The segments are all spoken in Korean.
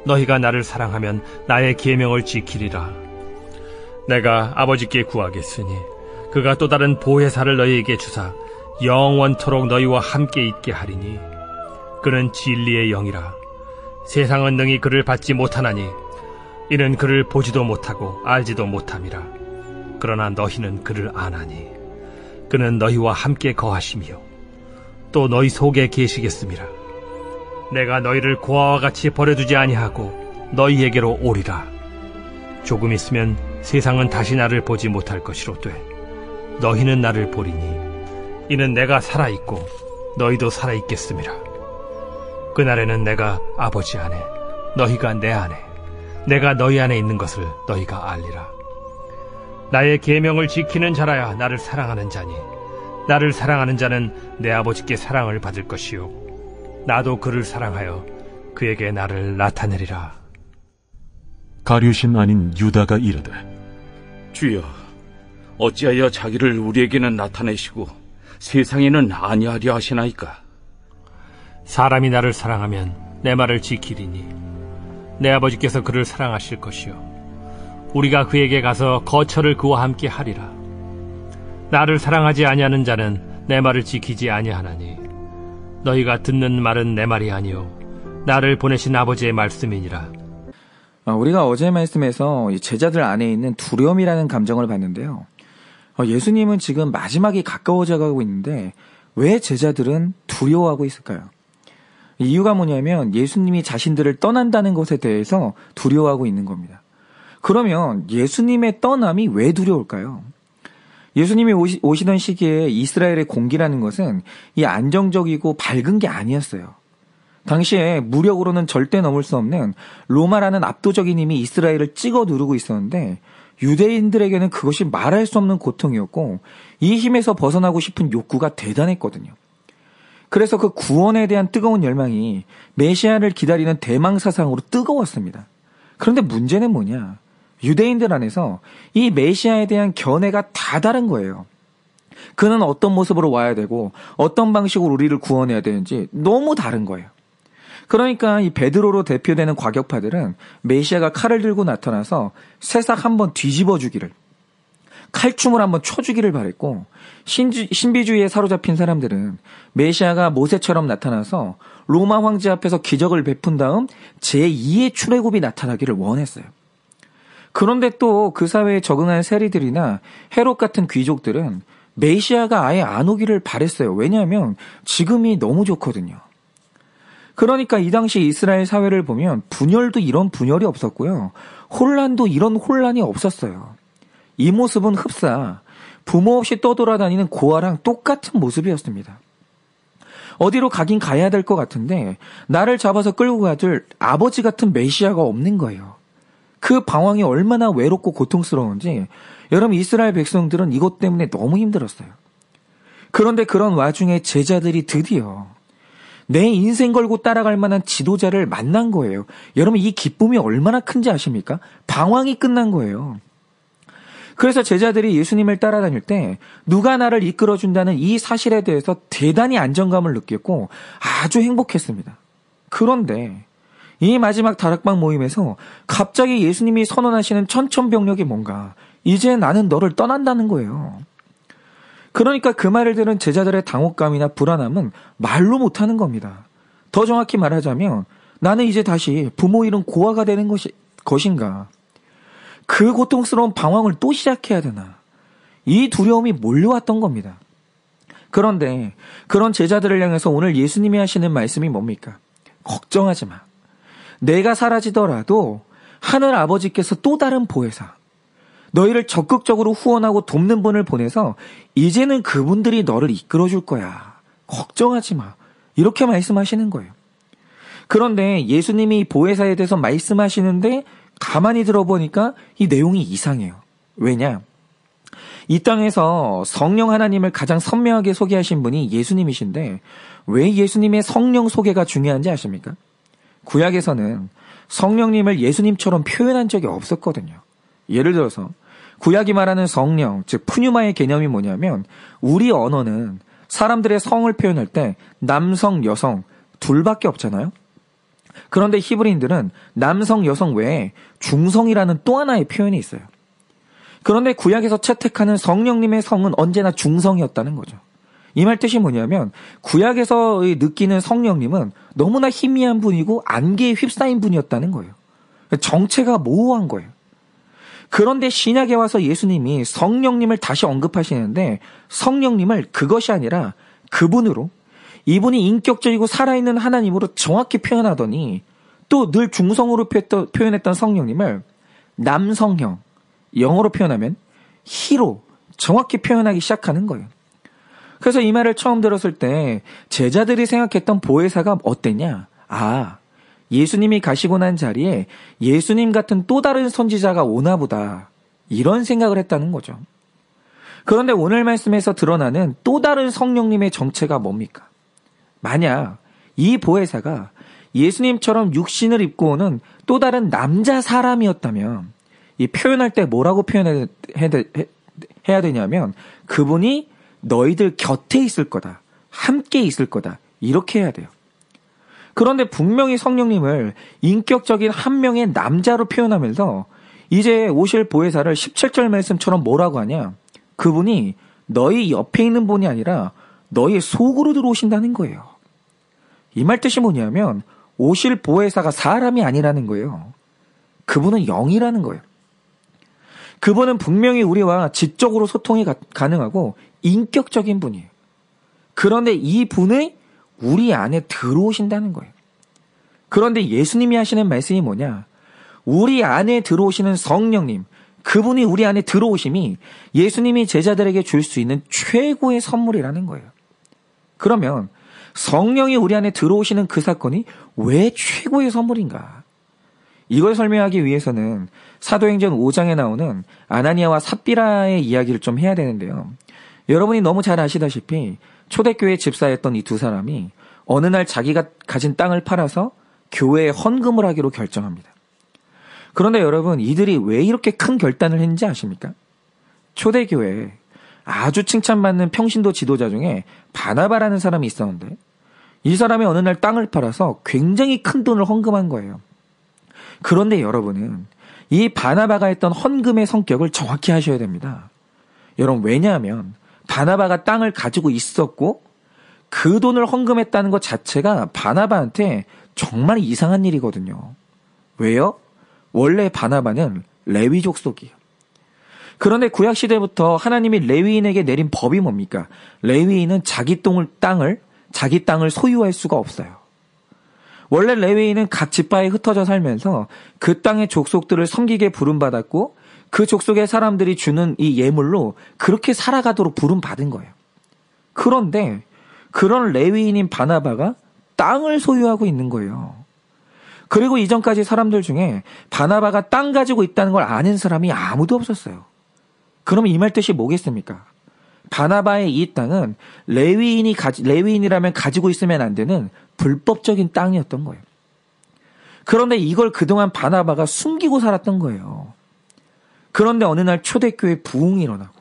너희가 나를 사랑하면 나의 계명을 지키리라. 내가 아버지께 구하겠으니 그가 또 다른 보혜사를 너희에게 주사 영원토록 너희와 함께 있게 하리니 그는 진리의 영이라. 세상은 능히 그를 받지 못하나니 이는 그를 보지도 못하고 알지도 못함이라. 그러나 너희는 그를 아나니 그는 너희와 함께 거하시며 또 너희 속에 계시겠음이라. 내가 너희를 고아와 같이 버려두지 아니하고 너희에게로 오리라. 조금 있으면 세상은 다시 나를 보지 못할 것이로되 너희는 나를 보리니 이는 내가 살아있고 너희도 살아있겠음이라. 그날에는 내가 아버지 안에 너희가 내 안에 내가 너희 안에 있는 것을 너희가 알리라. 나의 계명을 지키는 자라야 나를 사랑하는 자니 나를 사랑하는 자는 내 아버지께 사랑을 받을 것이요 나도 그를 사랑하여 그에게 나를 나타내리라. 가룟신 아닌 유다가 이르되 주여, 어찌하여 자기를 우리에게는 나타내시고 세상에는 아니하려 하시나이까? 사람이 나를 사랑하면 내 말을 지키리니 내 아버지께서 그를 사랑하실 것이요 우리가 그에게 가서 거처를 그와 함께 하리라. 나를 사랑하지 아니하는 자는 내 말을 지키지 아니하나니 너희가 듣는 말은 내 말이 아니요 나를 보내신 아버지의 말씀이니라. 우리가 어제 말씀에서 제자들 안에 있는 두려움이라는 감정을 봤는데요. 예수님은 지금 마지막이 가까워져 가고 있는데 왜 제자들은 두려워하고 있을까요? 이유가 뭐냐면 예수님이 자신들을 떠난다는 것에 대해서 두려워하고 있는 겁니다. 그러면 예수님의 떠남이 왜 두려울까요? 예수님이 오시던 시기에 이스라엘의 공기라는 것은 이 안정적이고 밝은 게 아니었어요. 당시에 무력으로는 절대 넘을 수 없는 로마라는 압도적인 힘이 이스라엘을 찍어 누르고 있었는데 유대인들에게는 그것이 말할 수 없는 고통이었고 이 힘에서 벗어나고 싶은 욕구가 대단했거든요. 그래서 그 구원에 대한 뜨거운 열망이 메시아를 기다리는 대망사상으로 뜨거웠습니다. 그런데 문제는 뭐냐? 유대인들 안에서 이 메시아에 대한 견해가 다 다른 거예요. 그는 어떤 모습으로 와야 되고 어떤 방식으로 우리를 구원해야 되는지 너무 다른 거예요. 그러니까 이 베드로로 대표되는 과격파들은 메시아가 칼을 들고 나타나서 새싹 한번 뒤집어 주기를, 칼춤을 한번 쳐주기를 바랬고, 신비주의에 사로잡힌 사람들은 메시아가 모세처럼 나타나서 로마 황제 앞에서 기적을 베푼 다음 제2의 출애굽이 나타나기를 원했어요. 그런데 또 그 사회에 적응한 세리들이나 헤롯 같은 귀족들은 메시아가 아예 안 오기를 바랬어요. 왜냐하면 지금이 너무 좋거든요. 그러니까 이 당시 이스라엘 사회를 보면 분열도 이런 분열이 없었고요. 혼란도 이런 혼란이 없었어요. 이 모습은 흡사 부모 없이 떠돌아다니는 고아랑 똑같은 모습이었습니다. 어디로 가긴 가야 될 것 같은데 나를 잡아서 끌고 가줄 아버지 같은 메시아가 없는 거예요. 그 방황이 얼마나 외롭고 고통스러운지 여러분 이스라엘 백성들은 이것 때문에 너무 힘들었어요. 그런데 그런 와중에 제자들이 드디어 내 인생 걸고 따라갈 만한 지도자를 만난 거예요. 여러분 이 기쁨이 얼마나 큰지 아십니까? 방황이 끝난 거예요. 그래서 제자들이 예수님을 따라다닐 때 누가 나를 이끌어준다는 이 사실에 대해서 대단히 안정감을 느꼈고 아주 행복했습니다. 그런데 이 마지막 다락방 모임에서 갑자기 예수님이 선언하시는 천천병력이 뭔가 이제 나는 너를 떠난다는 거예요. 그러니까 그 말을 들은 제자들의 당혹감이나 불안함은 말로 못하는 겁니다. 더 정확히 말하자면 나는 이제 다시 부모 잃은 고아가 되는 것인가. 그 고통스러운 방황을 또 시작해야 되나. 이 두려움이 몰려왔던 겁니다. 그런데 그런 제자들을 향해서 오늘 예수님이 하시는 말씀이 뭡니까? 걱정하지 마. 내가 사라지더라도 하늘 아버지께서 또 다른 보혜사, 너희를 적극적으로 후원하고 돕는 분을 보내서 이제는 그분들이 너를 이끌어줄 거야. 걱정하지 마. 이렇게 말씀하시는 거예요. 그런데 예수님이 보혜사에 대해서 말씀하시는데 가만히 들어보니까 이 내용이 이상해요. 왜냐? 이 땅에서 성령 하나님을 가장 선명하게 소개하신 분이 예수님이신데 왜 예수님의 성령 소개가 중요한지 아십니까? 구약에서는 성령님을 예수님처럼 표현한 적이 없었거든요. 예를 들어서 구약이 말하는 성령, 즉 푸뉴마의 개념이 뭐냐면 우리 언어는 사람들의 성을 표현할 때 남성, 여성 둘밖에 없잖아요. 그런데 히브리인들은 남성, 여성 외에 중성이라는 또 하나의 표현이 있어요. 그런데 구약에서 채택하는 성령님의 성은 언제나 중성이었다는 거죠. 이 말 뜻이 뭐냐면 구약에서 느끼는 성령님은 너무나 희미한 분이고 안개에 휩싸인 분이었다는 거예요. 정체가 모호한 거예요. 그런데 신약에 와서 예수님이 성령님을 다시 언급하시는데 성령님을 그것이 아니라 그분으로, 이분이 인격적이고 살아있는 하나님으로 정확히 표현하더니 또 늘 중성으로 표현했던 성령님을 남성형, 영어로 표현하면 히로, 정확히 표현하기 시작하는 거예요. 그래서 이 말을 처음 들었을 때 제자들이 생각했던 보혜사가 어땠냐? 예수님이 가시고 난 자리에 예수님 같은 또 다른 선지자가 오나 보다, 이런 생각을 했다는 거죠. 그런데 오늘 말씀에서 드러나는 또 다른 성령님의 정체가 뭡니까? 만약 이 보혜사가 예수님처럼 육신을 입고 오는 또 다른 남자 사람이었다면 이 표현할 때 뭐라고 표현해야 되냐면 그분이 너희들 곁에 있을 거다, 함께 있을 거다, 이렇게 해야 돼요. 그런데 분명히 성령님을 인격적인 한 명의 남자로 표현하면서 이제 오실 보혜사를 17절 말씀처럼 뭐라고 하냐? 그분이 너희 옆에 있는 분이 아니라 너희 속으로 들어오신다는 거예요. 이 말 뜻이 뭐냐면 오실 보혜사가 사람이 아니라는 거예요. 그분은 영이라는 거예요. 그분은 분명히 우리와 지적으로 소통이 가능하고 인격적인 분이에요. 그런데 이 분이 우리 안에 들어오신다는 거예요. 그런데 예수님이 하시는 말씀이 뭐냐? 우리 안에 들어오시는 성령님, 그분이 우리 안에 들어오심이 예수님이 제자들에게 줄 수 있는 최고의 선물이라는 거예요. 그러면 성령이 우리 안에 들어오시는 그 사건이 왜 최고의 선물인가? 이걸 설명하기 위해서는 사도행전 5장에 나오는 아나니아와 삽비라의 이야기를 좀 해야 되는데요. 여러분이 너무 잘 아시다시피 초대교회 집사였던 이 두 사람이 어느 날 자기가 가진 땅을 팔아서 교회에 헌금을 하기로 결정합니다. 그런데 여러분, 이들이 왜 이렇게 큰 결단을 했는지 아십니까? 초대교회에 아주 칭찬받는 평신도 지도자 중에 바나바라는 사람이 있었는데 이 사람이 어느 날 땅을 팔아서 굉장히 큰 돈을 헌금한 거예요. 그런데 여러분은 이 바나바가 했던 헌금의 성격을 정확히 하셔야 됩니다. 여러분, 왜냐하면 바나바가 땅을 가지고 있었고 그 돈을 헌금했다는 것 자체가 바나바한테 정말 이상한 일이거든요. 왜요? 원래 바나바는 레위 족속이에요. 그런데 구약시대부터 하나님이 레위인에게 내린 법이 뭡니까? 레위인은 자기 땅을 소유할 수가 없어요. 원래 레위인은 각 지파에 흩어져 살면서 그 땅의 족속들을 섬기게 부름받았고 그 족속의 사람들이 주는 이 예물로 그렇게 살아가도록 부름받은 거예요. 그런데 그런 레위인인 바나바가 땅을 소유하고 있는 거예요. 그리고 이전까지 사람들 중에 바나바가 땅 가지고 있다는 걸 아는 사람이 아무도 없었어요. 그러면 이 말 뜻이 뭐겠습니까? 바나바의 이 땅은 레위인이라면 가지고 있으면 안 되는 불법적인 땅이었던 거예요. 그런데 이걸 그동안 바나바가 숨기고 살았던 거예요. 그런데 어느 날 초대교회 부흥이 일어나고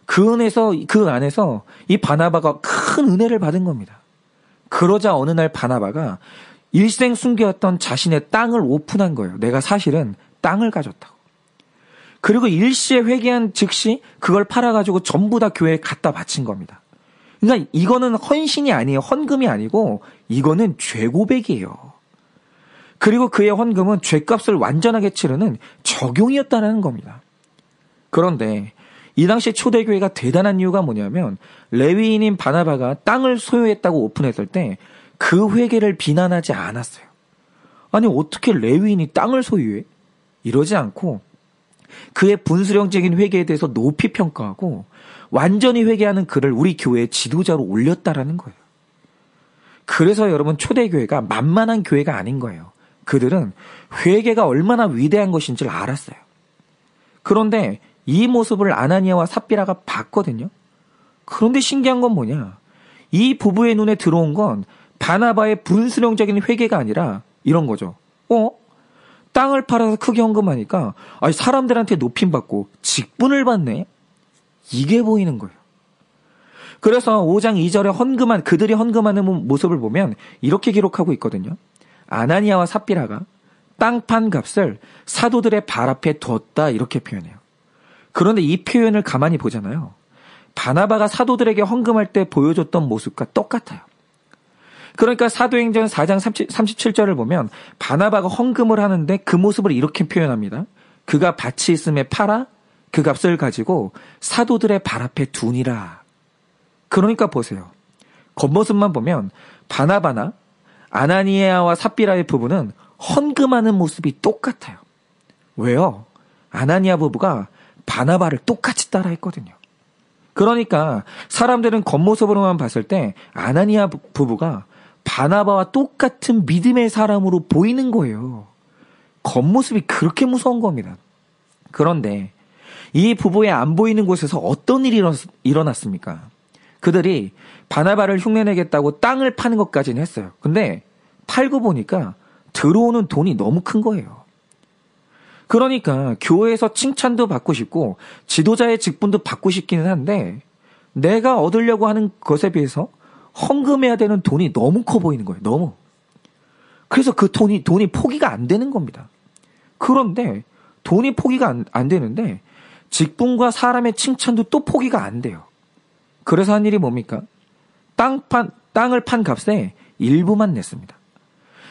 그 안에서 이 바나바가 큰 은혜를 받은 겁니다. 그러자 어느 날 바나바가 일생 숨겨왔던 자신의 땅을 오픈한 거예요. 내가 사실은 땅을 가졌다고. 그리고 일시에 회개한 즉시 그걸 팔아가지고 전부 다 교회에 갖다 바친 겁니다. 그러니까 이거는 헌신이 아니에요. 헌금이 아니고 이거는 죄고백이에요. 그리고 그의 헌금은 죄값을 완전하게 치르는 적용이었다는 겁니다. 그런데 이 당시 초대교회가 대단한 이유가 뭐냐면 레위인인 바나바가 땅을 소유했다고 오픈했을 때 그 회개를 비난하지 않았어요. 아니 어떻게 레위인이 땅을 소유해? 이러지 않고 그의 분수령적인 회개에 대해서 높이 평가하고 완전히 회개하는 그를 우리 교회의 지도자로 올렸다라는 거예요. 그래서 여러분, 초대교회가 만만한 교회가 아닌 거예요. 그들은 회개가 얼마나 위대한 것인지를 알았어요. 그런데 이 모습을 아나니아와 삽비라가 봤거든요. 그런데 신기한 건 뭐냐? 이 부부의 눈에 들어온 건 바나바의 분수령적인 회개가 아니라 이런 거죠. 땅을 팔아서 크게 헌금하니까 사람들한테 높임받고 직분을 받네? 이게 보이는 거예요. 그래서 5장 2절에 그들이 헌금하는 모습을 보면 이렇게 기록하고 있거든요. 아나니아와 삽비라가 땅 판 값을 사도들의 발 앞에 뒀다 이렇게 표현해요. 그런데 이 표현을 가만히 보잖아요. 바나바가 사도들에게 헌금할 때 보여줬던 모습과 똑같아요. 그러니까 사도행전 4장 37절을 보면 바나바가 헌금을 하는데 그 모습을 이렇게 표현합니다. 그가 밭이 있음에 팔아 그 값을 가지고 사도들의 발 앞에 두니라. 그러니까 보세요. 겉모습만 보면 바나바나 아나니아와 삽비라의 부부는 헌금하는 모습이 똑같아요. 왜요? 아나니아 부부가 바나바를 똑같이 따라했거든요. 그러니까 사람들은 겉모습으로만 봤을 때 아나니아 부부가 바나바와 똑같은 믿음의 사람으로 보이는 거예요. 겉모습이 그렇게 무서운 겁니다. 그런데 이 부부의 안 보이는 곳에서 어떤 일이 일어났습니까? 그들이 바나바를 흉내내겠다고 땅을 파는 것까지는 했어요. 근데 팔고 보니까 들어오는 돈이 너무 큰 거예요. 그러니까 교회에서 칭찬도 받고 싶고 지도자의 직분도 받고 싶기는 한데 내가 얻으려고 하는 것에 비해서 헌금해야 되는 돈이 너무 커 보이는 거예요. 너무. 그래서 그 돈이 포기가 안 되는 겁니다. 그런데 돈이 포기가 안 되는데 직분과 사람의 칭찬도 또 포기가 안 돼요. 그래서 한 일이 뭡니까? 땅을 판 값에 일부만 냈습니다.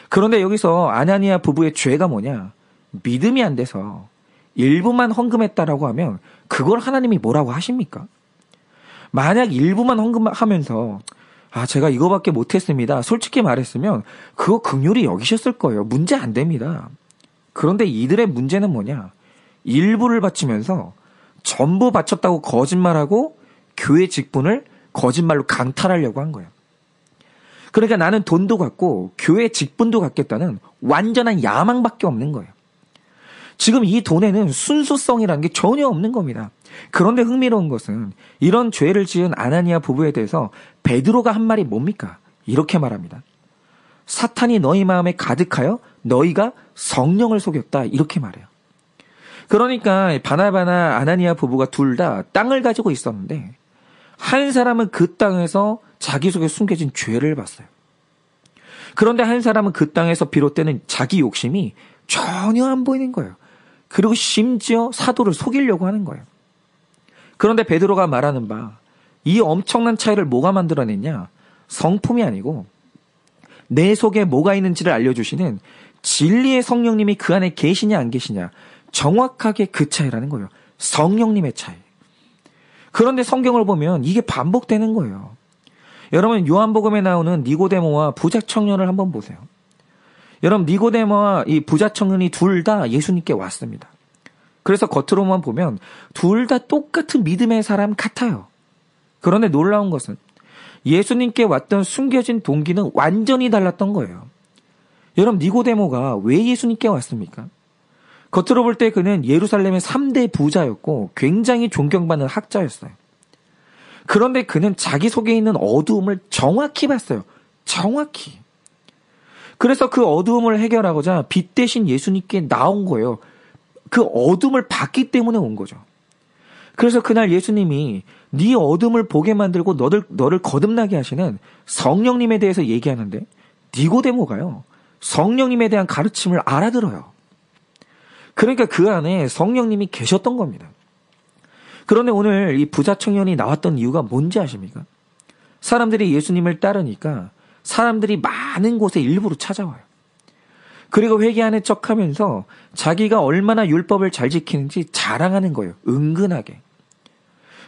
그런데 여기서 아나니아 부부의 죄가 뭐냐? 믿음이 안 돼서 일부만 헌금했다라고 하면 그걸 하나님이 뭐라고 하십니까? 만약 일부만 헌금하면서 제가 이거밖에 못했습니다. 솔직히 말했으면 그거 긍휼히 여기셨을 거예요. 문제 안 됩니다. 그런데 이들의 문제는 뭐냐? 일부를 바치면서 전부 바쳤다고 거짓말하고 교회 직분을 거짓말로 강탈하려고 한 거예요. 그러니까 나는 돈도 갖고 교회 직분도 갖겠다는 완전한 야망밖에 없는 거예요. 지금 이 돈에는 순수성이라는 게 전혀 없는 겁니다. 그런데 흥미로운 것은 이런 죄를 지은 아나니아 부부에 대해서 베드로가 한 말이 뭡니까? 이렇게 말합니다. 사탄이 너희 마음에 가득하여 너희가 성령을 속였다. 이렇게 말해요. 그러니까 바나바나 아나니아 부부가 둘 다 땅을 가지고 있었는데 한 사람은 그 땅에서 자기 속에 숨겨진 죄를 봤어요. 그런데 한 사람은 그 땅에서 비롯되는 자기 욕심이 전혀 안 보이는 거예요. 그리고 심지어 사도를 속이려고 하는 거예요. 그런데 베드로가 말하는 바, 이 엄청난 차이를 뭐가 만들어냈냐? 성품이 아니고 내 속에 뭐가 있는지를 알려주시는 진리의 성령님이 그 안에 계시냐 안 계시냐, 정확하게 그 차이라는 거예요. 성령님의 차이. 그런데 성경을 보면 이게 반복되는 거예요. 여러분 요한복음에 나오는 니고데모와 부자 청년을 한번 보세요. 여러분 니고데모와 이 부자 청년이 둘 다 예수님께 왔습니다. 그래서 겉으로만 보면 둘 다 똑같은 믿음의 사람 같아요. 그런데 놀라운 것은 예수님께 왔던 숨겨진 동기는 완전히 달랐던 거예요. 여러분 니고데모가 왜 예수님께 왔습니까? 겉으로 볼 때 그는 예루살렘의 3대 부자였고 굉장히 존경받는 학자였어요. 그런데 그는 자기 속에 있는 어두움을 정확히 봤어요. 정확히. 그래서 그 어두움을 해결하고자 빛 대신 예수님께 나온 거예요. 그 어둠을 봤기 때문에 온 거죠. 그래서 그날 예수님이 네 어둠을 보게 만들고 너를 거듭나게 하시는 성령님에 대해서 얘기하는데 니고데모가요. 성령님에 대한 가르침을 알아들어요. 그러니까 그 안에 성령님이 계셨던 겁니다. 그런데 오늘 이 부자 청년이 나왔던 이유가 뭔지 아십니까? 사람들이 예수님을 따르니까 사람들이 많은 곳에 일부러 찾아와요. 그리고 회개하는 척하면서 자기가 얼마나 율법을 잘 지키는지 자랑하는 거예요. 은근하게.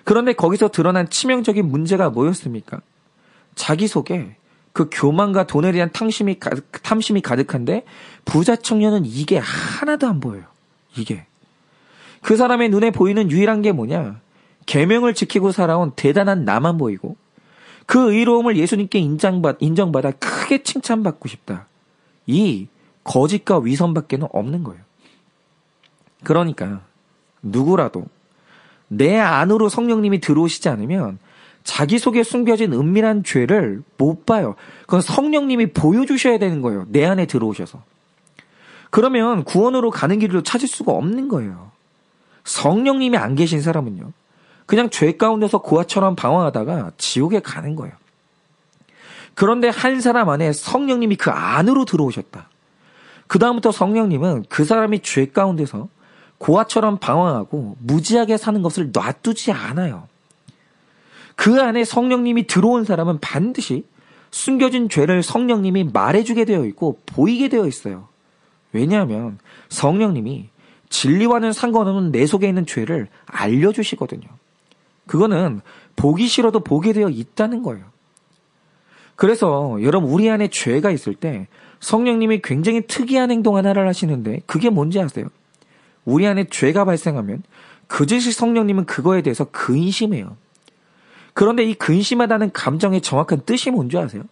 그런데 거기서 드러난 치명적인 문제가 뭐였습니까? 자기 속에 그 교만과 돈에 대한 탐심이 가득한데 부자 청년은 이게 하나도 안 보여요. 이게. 그 사람의 눈에 보이는 유일한 게 뭐냐? 계명을 지키고 살아온 대단한 나만 보이고 그 의로움을 예수님께 인정받아 크게 칭찬받고 싶다. 이 거짓과 위선밖에는 없는 거예요. 그러니까 누구라도 내 안으로 성령님이 들어오시지 않으면 자기 속에 숨겨진 은밀한 죄를 못 봐요. 그건 성령님이 보여주셔야 되는 거예요. 내 안에 들어오셔서. 그러면 구원으로 가는 길도 찾을 수가 없는 거예요. 성령님이 안 계신 사람은요. 그냥 죄 가운데서 고아처럼 방황하다가 지옥에 가는 거예요. 그런데 한 사람 안에 성령님이 그 안으로 들어오셨다. 그 다음부터 성령님은 그 사람이 죄 가운데서 고아처럼 방황하고 무지하게 사는 것을 놔두지 않아요. 그 안에 성령님이 들어온 사람은 반드시 숨겨진 죄를 성령님이 말해주게 되어 있고 보이게 되어 있어요. 왜냐하면 성령님이 진리와는 상관없는 내 속에 있는 죄를 알려주시거든요. 그거는 보기 싫어도 보게 되어 있다는 거예요. 그래서 여러분, 우리 안에 죄가 있을 때 성령님이 굉장히 특이한 행동 하나를 하시는데, 그게 뭔지 아세요? 우리 안에 죄가 발생하면 그제시 성령님은 그거에 대해서 근심해요. 그런데 이 근심하다는 감정의 정확한 뜻이 뭔지 아세요?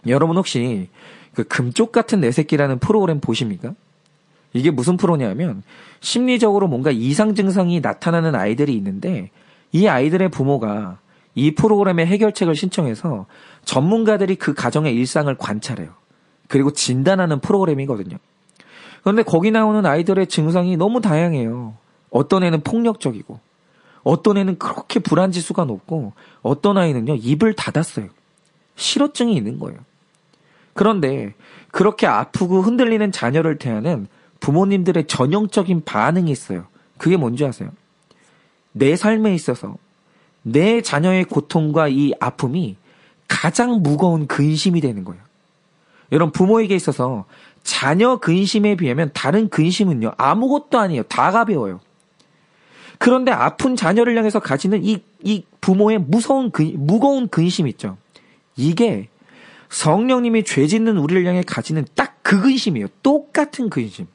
여러분, 혹시 그 금쪽 같은 내 새끼라는 프로그램 보십니까? 이게 무슨 프로냐면 심리적으로 뭔가 이상 증상이 나타나는 아이들이 있는데, 이 아이들의 부모가 이 프로그램의 해결책을 신청해서 전문가들이 그 가정의 일상을 관찰해요. 그리고 진단하는 프로그램이거든요. 그런데 거기 나오는 아이들의 증상이 너무 다양해요. 어떤 애는 폭력적이고, 어떤 애는 그렇게 불안지수가 높고, 어떤 아이는요 입을 닫았어요. 실어증이 있는 거예요. 그런데 그렇게 아프고 흔들리는 자녀를 대하는 부모님들의 전형적인 반응이 있어요. 그게 뭔지 아세요? 내 삶에 있어서 내 자녀의 고통과 이 아픔이 가장 무거운 근심이 되는 거예요. 여러분, 부모에게 있어서 자녀 근심에 비하면 다른 근심은요 아무것도 아니에요. 다 가벼워요. 그런데 아픈 자녀를 향해서 가지는 이 부모의 무거운 근심 있죠. 이게 성령님이 죄 짓는 우리를 향해 가지는 딱 그 근심이에요. 똑같은 근심.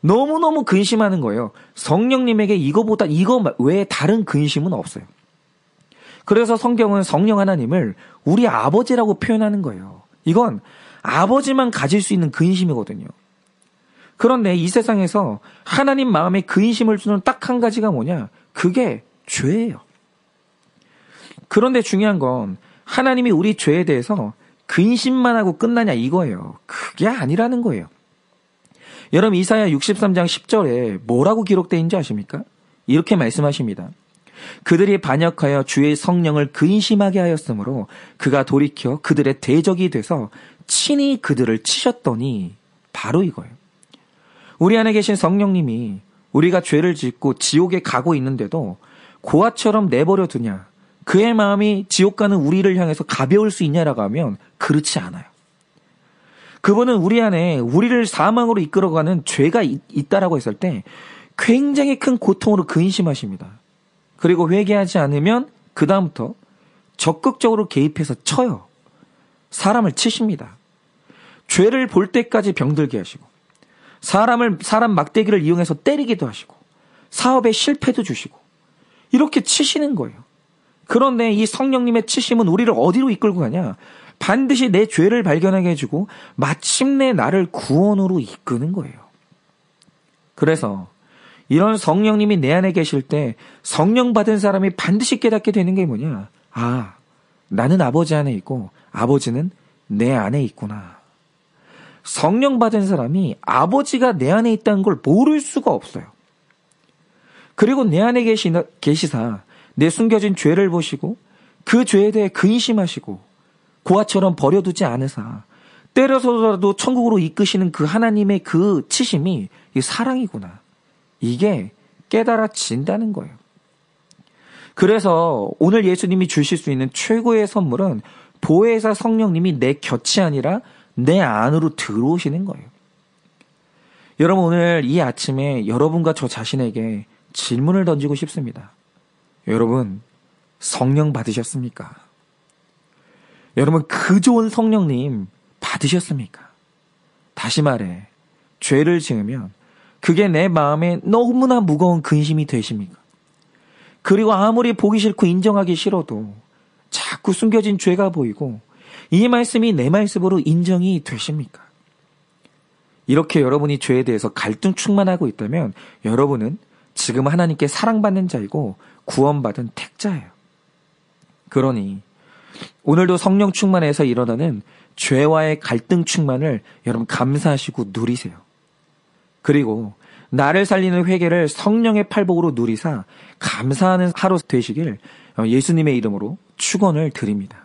너무너무 근심하는 거예요. 성령님에게 이거 외에 다른 근심은 없어요. 그래서 성경은 성령 하나님을 우리 아버지라고 표현하는 거예요. 이건 아버지만 가질 수 있는 근심이거든요. 그런데 이 세상에서 하나님 마음에 근심을 주는 딱 한 가지가 뭐냐? 그게 죄예요. 그런데 중요한 건 하나님이 우리 죄에 대해서 근심만 하고 끝나냐 이거예요. 그게 아니라는 거예요. 여러분, 이사야 63장 10절에 뭐라고 기록되어 있는지 아십니까? 이렇게 말씀하십니다. 그들이 반역하여 주의 성령을 근심하게 하였으므로 그가 돌이켜 그들의 대적이 돼서 친히 그들을 치셨더니, 바로 이거예요. 우리 안에 계신 성령님이 우리가 죄를 짓고 지옥에 가고 있는데도 고아처럼 내버려 두냐, 그의 마음이 지옥 가는 우리를 향해서 가벼울 수 있냐라고 하면 그렇지 않아요. 그분은 우리 안에 우리를 사망으로 이끌어가는 죄가 있다라고 했을 때 굉장히 큰 고통으로 근심하십니다. 그리고 회개하지 않으면 그 다음부터 적극적으로 개입해서 쳐요. 사람을 치십니다. 죄를 볼 때까지 병들게 하시고, 사람 막대기를 이용해서 때리기도 하시고, 사업에 실패도 주시고, 이렇게 치시는 거예요. 그런데 이 성령님의 치심은 우리를 어디로 이끌고 가냐? 반드시 내 죄를 발견하게 해주고 마침내 나를 구원으로 이끄는 거예요. 그래서 이런 성령님이 내 안에 계실 때 성령 받은 사람이 반드시 깨닫게 되는 게 뭐냐? 아, 나는 아버지 안에 있고 아버지는 내 안에 있구나. 성령 받은 사람이 아버지가 내 안에 있다는 걸 모를 수가 없어요. 그리고 내 안에 계시사 내 숨겨진 죄를 보시고 그 죄에 대해 근심하시고 고아처럼 버려두지 않으사 때려서라도 천국으로 이끄시는 그 하나님의 그 치심이 사랑이구나. 이게 깨달아진다는 거예요. 그래서 오늘 예수님이 주실 수 있는 최고의 선물은 보혜사 성령님이 내 곁이 아니라 내 안으로 들어오시는 거예요. 여러분, 오늘 이 아침에 여러분과 저 자신에게 질문을 던지고 싶습니다. 여러분, 성령 받으셨습니까? 여러분, 그 좋은 성령님 받으셨습니까? 다시 말해, 죄를 지으면 그게 내 마음에 너무나 무거운 근심이 되십니까? 그리고 아무리 보기 싫고 인정하기 싫어도 자꾸 숨겨진 죄가 보이고 이 말씀이 내 말씀으로 인정이 되십니까? 이렇게 여러분이 죄에 대해서 갈등 충만하고 있다면 여러분은 지금 하나님께 사랑받는 자이고 구원받은 택자예요. 그러니 오늘도 성령 충만에서 일어나는 죄와의 갈등 충만을 여러분 감사하시고 누리세요. 그리고 나를 살리는 회개를 성령의 팔복으로 누리사 감사하는 하루 되시길 예수님의 이름으로 축원을 드립니다.